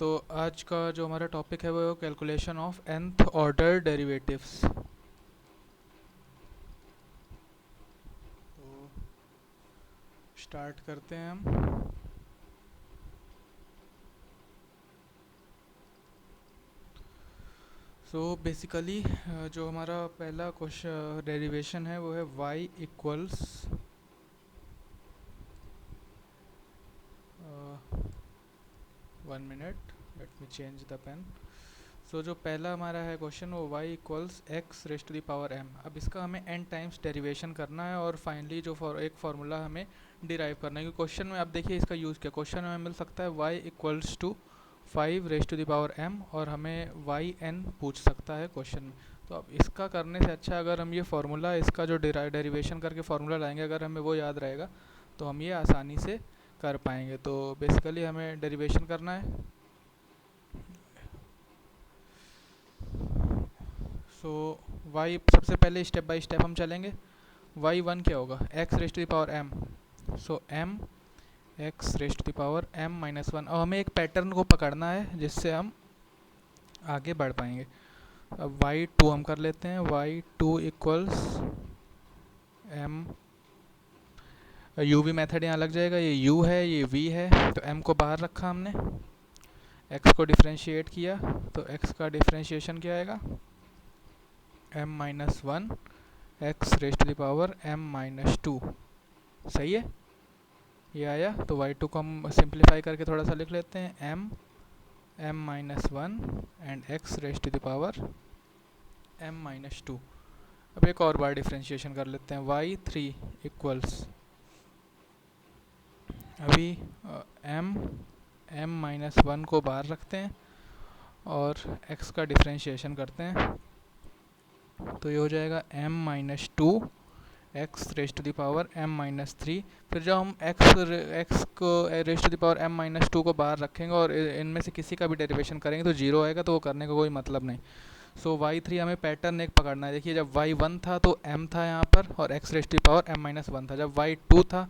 तो आज का जो हमारा टॉपिक है वो calculation of nth order derivatives. तो स्टार्ट करते हैं हम। सो बेसिकली जो हमारा पहला क्वेश्चन डेरिवेशन है वो है y equals 1 minute, let me change the pen. So जो पहला हमारा है क्वेश्चन वो y equals x raised to the power m। अब इसका हमें n टाइम्स डेरिवेशन करना है और फाइनली जो एक फार्मूला हमें डिराइव करना है। क्योंकि क्वेश्चन में आप देखिए इसका यूज़ किया, क्वेश्चन में मिल सकता है y equals to 5 raised to the power m और हमें yn पूछ सकता है क्वेश्चन में। तो अब इसका करने से अच्छा अगर हम ये फार्मूला इसका जो डेरिवेशन करके फार्मूला लाएंगे, अगर हमें वो याद रहेगा तो हम ये आसानी से कर पाएंगे। तो बेसिकली हमें डेरिवेशन करना है। सो y सबसे पहले स्टेप बाय स्टेप हम चलेंगे। y1 क्या होगा, x raised to the power m। So m x raised to the power m minus 1। अब हमें एक पैटर्न को पकड़ना है जिससे हम आगे बढ़ पाएंगे। अब y2 हम कर लेते हैं। y2 equals m, u v method यहाँ लग जाएगा। ये u है, ये v है, तो m को बाहर रखा हमने, x को डिफ्रेंशिएट किया, तो x का डिफ्रेंशिएशन क्या आएगा, m minus 1 x raised to the power m minus 2। सही है, ये आया। तो y2 को हम सिंप्लीफाई करके थोड़ा सा लिख लेते हैं, m minus 1 and x raised to the power m minus 2। अब एक और बार डिफ्रेंशिएशन कर लेते हैं। y3 इक्वल्स, अभी m माइनस 1 को बाहर रखते हैं और x का डिफ्रेंशिएशन करते हैं, तो ये हो जाएगा m minus 2 x raised to the power m minus 3। फिर जब हम x को raised to the power m minus 2 को बाहर रखेंगे और इनमें से किसी का भी डेरिवेशन करेंगे तो जीरो आएगा, तो वो करने का कोई मतलब नहीं। सो y3 हमें पैटर्न एक पकड़ना है। देखिए जब y1 था तो m था यहाँ पर और x raised to the power m minus 1 था। जब y2 था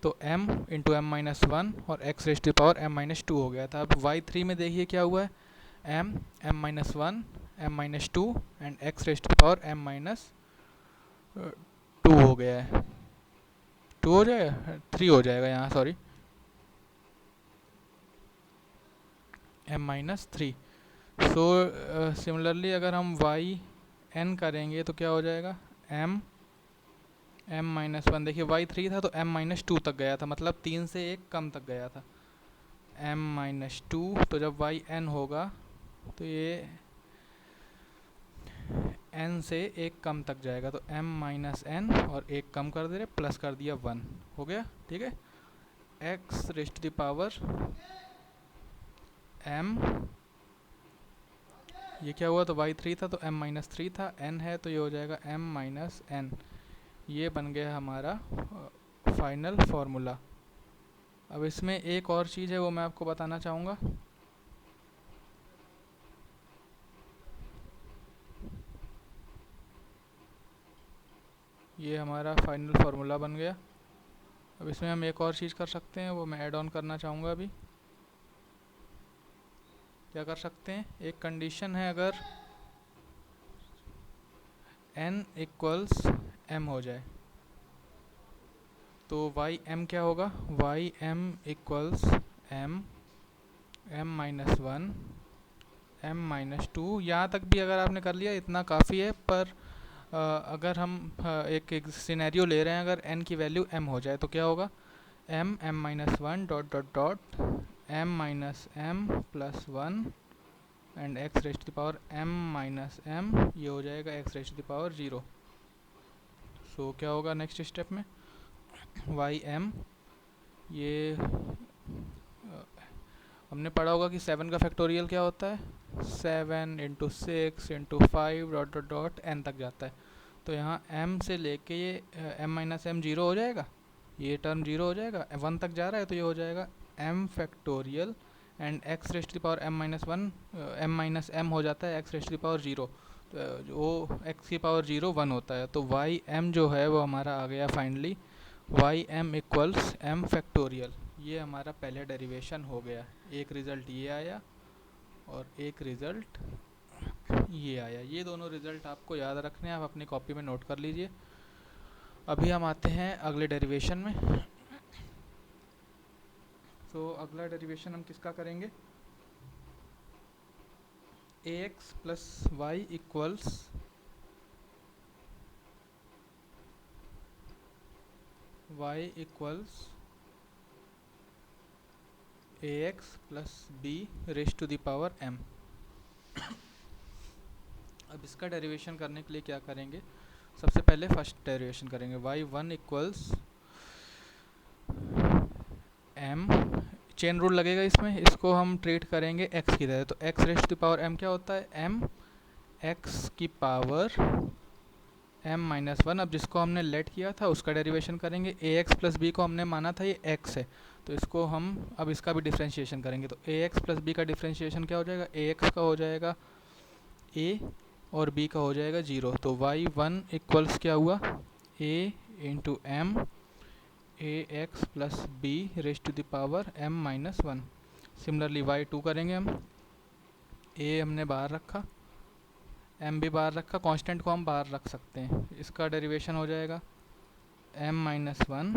तो m इंटू m माइनस 1 और x raised to the power m minus 2 हो गया था। अब y3 में देखिए क्या हुआ है, m minus 1 m minus 2 and x raised to the power m minus 2 हो गया है। 2 हो जाएगा, 3 हो जाएगा यहाँ, sorry, m minus 3। So similarly अगर हम yn करेंगे तो क्या हो जाएगा, m माइनस 1। देखिए y3 था तो m माइनस 2 तक गया था, मतलब 3 से 1 कम तक गया था, m माइनस 2। तो जब yn होगा तो ये n से 1 कम तक जाएगा, तो m माइनस n और 1 कम कर दे रहे, प्लस कर दिया 1 हो गया। ठीक है, x raised to the power m, ये क्या हुआ, तो y3 था तो m माइनस 3 था, n है तो ये हो जाएगा m माइनस n। ये बन गया हमारा फाइनल फार्मूला। अब इसमें एक और चीज़ है वो मैं आपको बताना चाहूँगा। ये हमारा फाइनल फार्मूला बन गया। अब इसमें हम एक और चीज़ कर सकते हैं, वो मैं ऐड ऑन करना चाहूँगा। अभी क्या कर सकते हैं, एक कंडीशन है, अगर n इक्वल्स m हो जाए तो ym क्या होगा, ym equals m minus 1 m minus 2। यहाँ तक भी अगर आपने कर लिया इतना काफ़ी है, पर अगर हम एक सिनेरियो ले रहे हैं, अगर n की वैल्यू m हो जाए तो क्या होगा, m minus 1 dot dot dot m minus m plus 1 and x raised to the power m minus m, ये हो जाएगा x raised to the power 0। So क्या होगा नेक्स्ट स्टेप में, ym, ये हमने पढ़ा होगा कि 7 का फैक्टोरियल क्या होता है, 7 into 6 into 5 dot dot dot n तक जाता है। तो यहाँ m से लेके ये m माइनस m 0 हो जाएगा, ये टर्म 0 हो जाएगा, 1 तक जा रहा है तो ये हो जाएगा m factorial and x raised to the power m minus 1, m minus m हो जाता है x raised to the power 0, तो वो x की पावर 0 1 होता है। तो ym जो है वो हमारा आ गया finally ym equals m factorial. ये हमारा पहले डेरिवेशन हो गया। एक रिज़ल्ट ये आया और एक रिज़ल्ट ये आया। ये दोनों रिज़ल्ट आपको याद रखने हैं, आप अपनी कॉपी में नोट कर लीजिए। अभी हम आते हैं अगले डेरिवेशन में। तो अगला डेरिवेशन हम किसका करेंगे? ax plus y equals ax plus b raise to the power m। अब इसका डेरिवेशन करने के लिए क्या करेंगे? सबसे पहले फर्स्ट डेरिवेशन करेंगे। y1 equals m, chain rule लगेगा इसमें, इसको हम ट्रीट करेंगे x की तरह। तो x raise to the power m क्या होता है? m x की पावर m-1। अब जिसको हमने लेट किया था उसका डेरिवेशन करेंगे। ax प्लस b को हमने माना था ये x है, तो इसको हम अब इसका भी डिफ्रेंशिएशन करेंगे। तो ax प्लस b का डिफ्रेंशिएशन क्या हो जाएगा? ax का हो जाएगा a और b का हो जाएगा 0। तो y1 इक्वल्स क्या हुआ? a into m ax plus b raise to the power m-1। Similarly y2 करेंगे हम। a हमने बाहर रखा, m भी बाहर रखा, कांस्टेंट को हम बाहर रख सकते हैं। इसका डेरिवेशन हो जाएगा m-1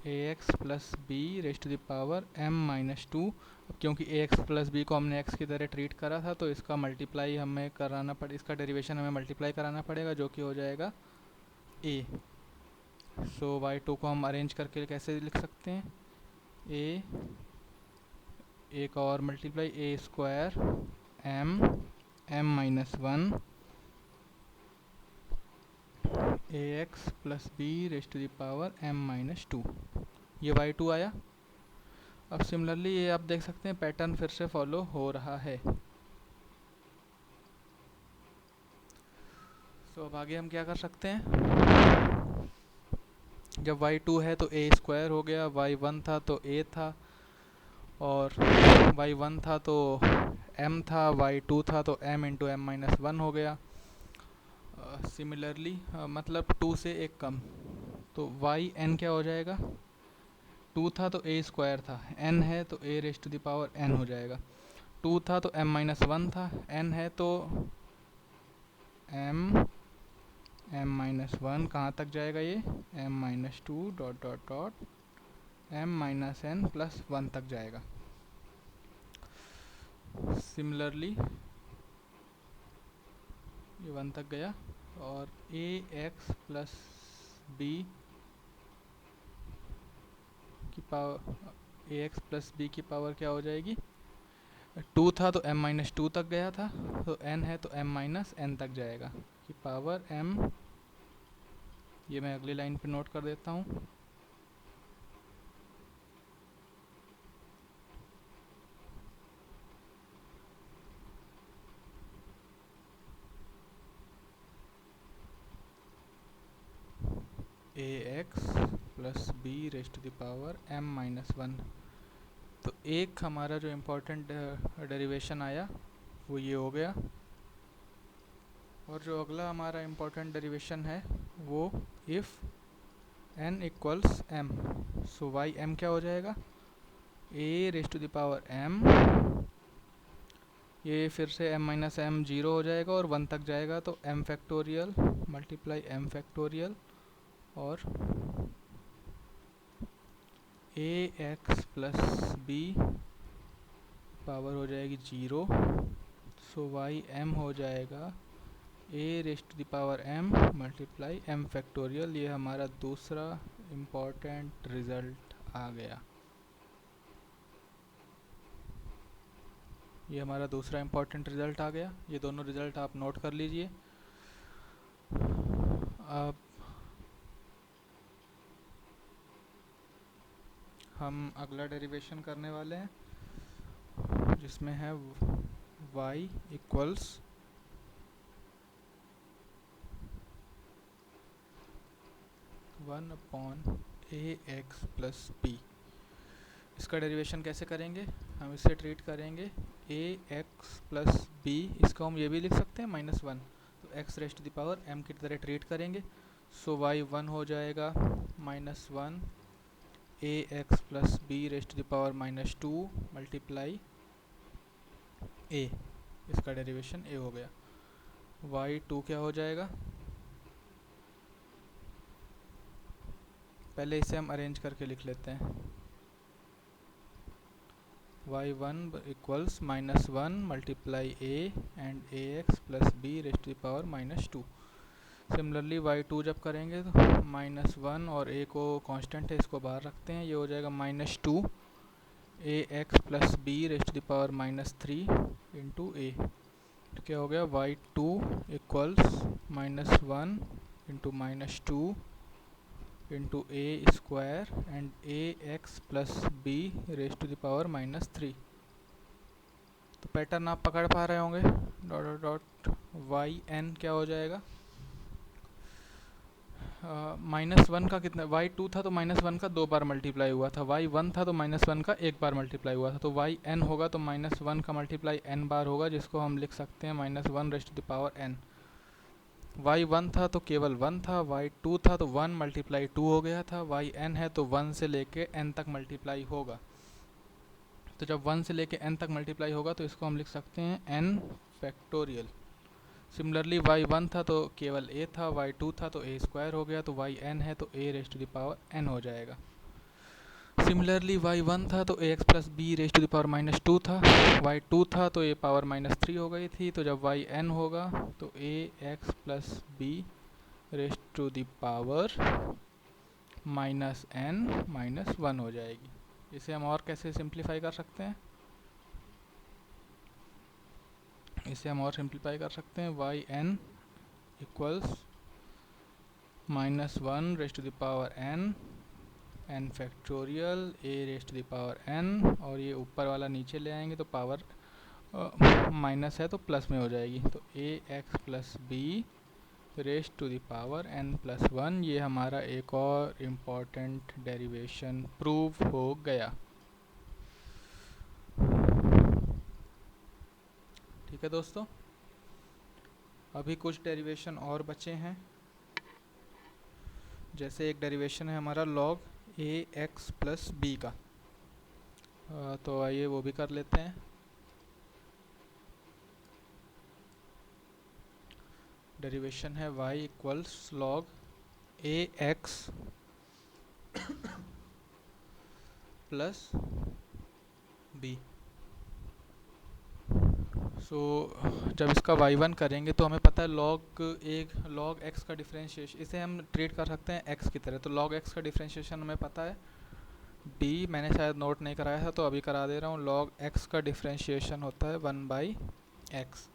ax plus b raise to the power m-2। अब क्योंकि ax प्लस b को हमने x की तरह ट्रीट करा था तो इसका मल्टीप्लाई हमें कराना पड़े, इसका डेरिवेशन हमें मल्टीप्लाई कराना पड़ेगा, जो कि हो जाएगा a। सो y2 को हम अरेंज करके कैसे लिख सकते हैं? a का और multiply a square m-1 ax plus b raise to the power m-2। ये y2 आया। अब सिमिलरली ये आप देख सकते हैं पैटर्न फिर से फॉलो हो रहा है। सो अब आगे हम क्या कर सकते हैं? जब y2 है तो a स्क्वायर हो गया, y1 था तो a था, और y1 था तो m था, y2 था तो m इंटू m-1 हो गया। सिमिलरली मतलब 2 से एक कम, तो yn क्या हो जाएगा? 2 था तो a स्क्वायर था, n है तो a raise to the power n हो जाएगा। 2 था तो m-1 था, n है तो m-1 कहाँ तक जाएगा? ये m-2 dot dot dot m-n plus 1 तक जाएगा। सिमिलरली ये 1 तक गया, और ax प्लस b की पावर, ax प्लस b की पावर क्या हो जाएगी? 2 था तो m-2 तक गया था, तो n है तो m-n तक जाएगा की पावर m। ये मैं अगली लाइन पे नोट कर देता हूँ। ax plus b raise to the power m-1। तो एक हमारा जो इम्पोर्टेंट डेरिवेशन आया वो ये हो गया, और जो अगला हमारा इम्पोर्टेंट डेरिवेशन है वो if n equals m। So y m क्या हो जाएगा? a raise to the power m, ये फिर से m-m 0 हो जाएगा और 1 तक जाएगा, तो m factorial multiply m factorial और ax प्लस b पावर हो जाएगी 0। सो वाई m हो जाएगा a raise to the power m multiply m factorial. ये हमारा दूसरा इम्पोर्टेंट रिज़ल्ट आ गया। ये हमारा दूसरा इम्पोर्टेंट रिज़ल्ट आ गया। ये दोनों रिज़ल्ट आप नोट कर लीजिए। अब हम अगला डेरिवेशन करने वाले हैं, जिसमें है y equals one upon ax plus b। इसका डेरिवेशन कैसे करेंगे? हम इसे ट्रीट करेंगे ax प्लस b, इसको हम ये भी लिख सकते हैं -1, तो x raise to the power m की तरह ट्रीट करेंगे। सो y1 हो जाएगा -1 a x plus b raised to the power minus 2 multiply a, इसका डेरिवेशन ए हो गया। y2 क्या हो जाएगा, पहले इसे हम अरेंज करके लिख लेते हैं। y1 equals minus 1 multiply a and a x plus b raised to the power minus 2। Similarly y2 जब करेंगे तो माइनस 1 और a को कांस्टेंट है, इसको बाहर रखते हैं, ये हो जाएगा minus 2 a x plus b raised to the power minus 3 into a. तो क्या हो गया, y2 equals minus 1 into minus 2 into a square and a x plus b raised to the power minus 3। तो पैटर्न आप पकड़ पा रहे होंगे। Dot dot dot y n क्या हो जाएगा, माइनस 1 का कितना, y2 था तो माइनस 1 का 2 बार मल्टीप्लाई हुआ था, y1 था तो माइनस 1 का 1 बार मल्टीप्लाई हुआ था, तो yn होगा तो माइनस 1 का मल्टीप्लाई n बार होगा, जिसको हम लिख सकते हैं minus 1 raised to the power n। y1 था तो केवल 1 था, y2 था तो 1 मल्टीप्लाई 2 हो गया था, yn है तो 1 से लेके n तक मल्टीप्लाई होगा। तो जब 1 से लेके n तक मल्टीप्लाई होगा तो इसको हम लिख सकते हैं n फैक्टोरियल। सिमिलरली y1 था तो केवल a था, y2 था तो a स्क्वायर हो गया, तो yn है तो a raised to the power n हो जाएगा। सिमिलरली y1 था तो ax plus b raised to the power minus 2 था, y2 था तो a पावर माइनस 3 हो गई थी, तो जब yn होगा तो ax plus b raised to the power minus n minus 1 हो जाएगी। इसे हम और कैसे सिंप्लीफाई कर सकते हैं, इसे हम और सिंप्लीफाई कर सकते हैं। yn equals minus 1 raised to the power n factorial a raised to the power n, और ये ऊपर वाला नीचे ले आएंगे तो पावर माइनस है तो प्लस में हो जाएगी, तो ax plus b raised to the power n plus 1। ये हमारा एक और इम्पॉर्टेंट डेरिवेशन प्रूव हो गया। ठीक है दोस्तों, अभी कुछ डेरिवेशन और बचे हैं। जैसे एक डेरिवेशन है हमारा log a x plus b का, तो आइए वो भी कर लेते हैं। डेरिवेशन है y equals log a x plus b. So जब इसका y1 करेंगे तो हमें पता है log x का डिफरेंशिएशन, इसे हम ट्रीट कर सकते हैं x की तरह। तो log x का डिफरेंशिएशन हमें पता है d, मैंने शायद नोट नहीं कराया था तो अभी करा दे रहा हूँ। log x का डिफरेंशिएशन होता है 1 बाई x।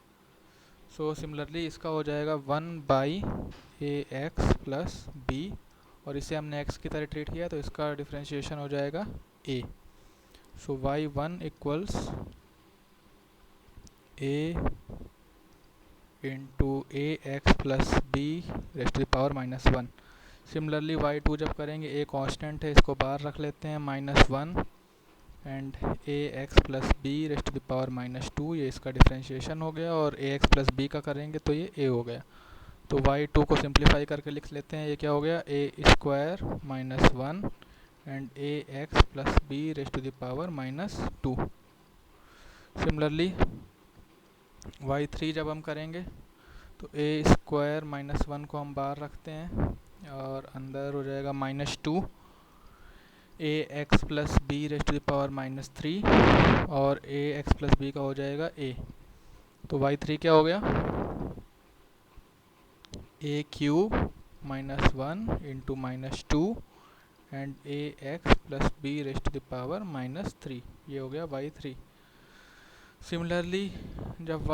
सो सिमिलरली इसका हो जाएगा 1 बाई ax प्लस b, और इसे हमने x की तरह ट्रीट किया तो इसका डिफरेंशिएशन हो जाएगा a। So y1 equals a into a x plus b raised to the power minus 1। Similarly y2 जब करेंगे, a कांस्टेंट है, इसको बाहर रख लेते हैं, minus 1 and a x plus b raised to the power minus 2, ये इसका डिफरेंशिएशन हो गया, और ए एक्स प्लस बी का करेंगे तो ये a हो गया। तो y2 को सिंप्लीफाई करके लिख लेते हैं, ये क्या हो गया, a square minus 1 and a x plus b raised to the power minus 2। Similarly y3 जब हम करेंगे तो ए स्क्वायर माइनस 1 को हम बाहर रखते हैं, और अंदर हो जाएगा minus 2 a x plus b raised to the power minus 3, और ए एक्स प्लस बी का हो जाएगा a। तो y3 क्या हो गया, a cube minus 1 into minus 2 and a x plus b raised to the power minus 3, ये हो गया y3। सिमिलरली जब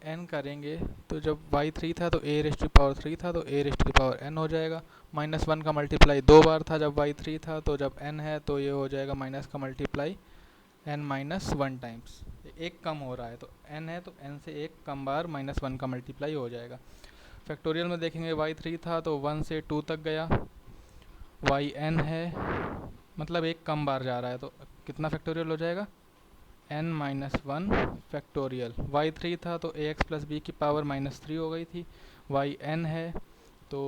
yn करेंगे तो जब y3 था तो a रेस्ट टू पावर 3 था तो a raised to power n हो जाएगा। माइनस 1 का मल्टीप्लाई 2 बार था जब y3 था, तो जब n है तो ये हो जाएगा माइनस का मल्टीप्लाई n माइनस 1 टाइम्स, एक कम हो रहा है तो n है तो n से एक कम बार माइनस 1 का मल्टीप्लाई हो जाएगा। फैक्टोरियल में देखेंगे y3 था तो 1 से 2 तक गया, yn है मतलब एक कम बार जा रहा है, तो कितना फैक्टोरियल हो जाएगा, n माइनस 1 फैक्टोरियल। y3 था तो ax प्लस बी की पावर माइनस 3 हो गई थी, yn है तो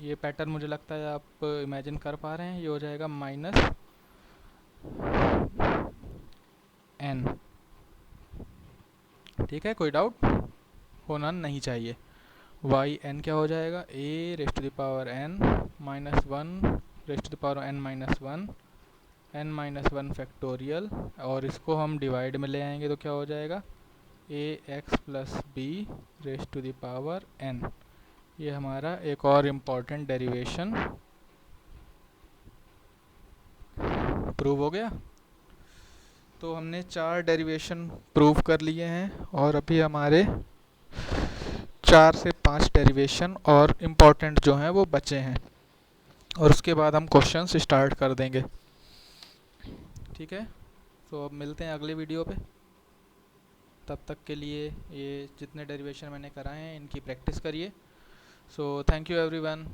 ये पैटर्न मुझे लगता है आप इमेजिन कर पा रहे हैं, ये हो जाएगा माइनस n। ठीक है, कोई डाउट होना नहीं चाहिए। वाई एन क्या हो जाएगा, a raised to the power n minus one raised to the power n minus one n minus one factorial, और इसको हम डिवाइड में ले आएंगे तो क्या हो जाएगा, a x plus b raised to the power n. ये हमारा एक और इम्पॉर्टेंट डेरिवेशन प्रूव हो गया। तो हमने 4 डेरिवेशन प्रूव कर लिए हैं और अभी हमारे 4 से 5 डेरिवेशन और इम्पॉर्टेंट जो हैं वो बचे हैं, और उसके बाद हम क्वेश्चंस स्टार्ट कर देंगे। ठीक है, तो अब मिलते हैं अगले वीडियो पे। तब तक के लिए ये जितने डेरिवेशन मैंने कराए हैं इनकी प्रैक्टिस करिए। So thank you everyone.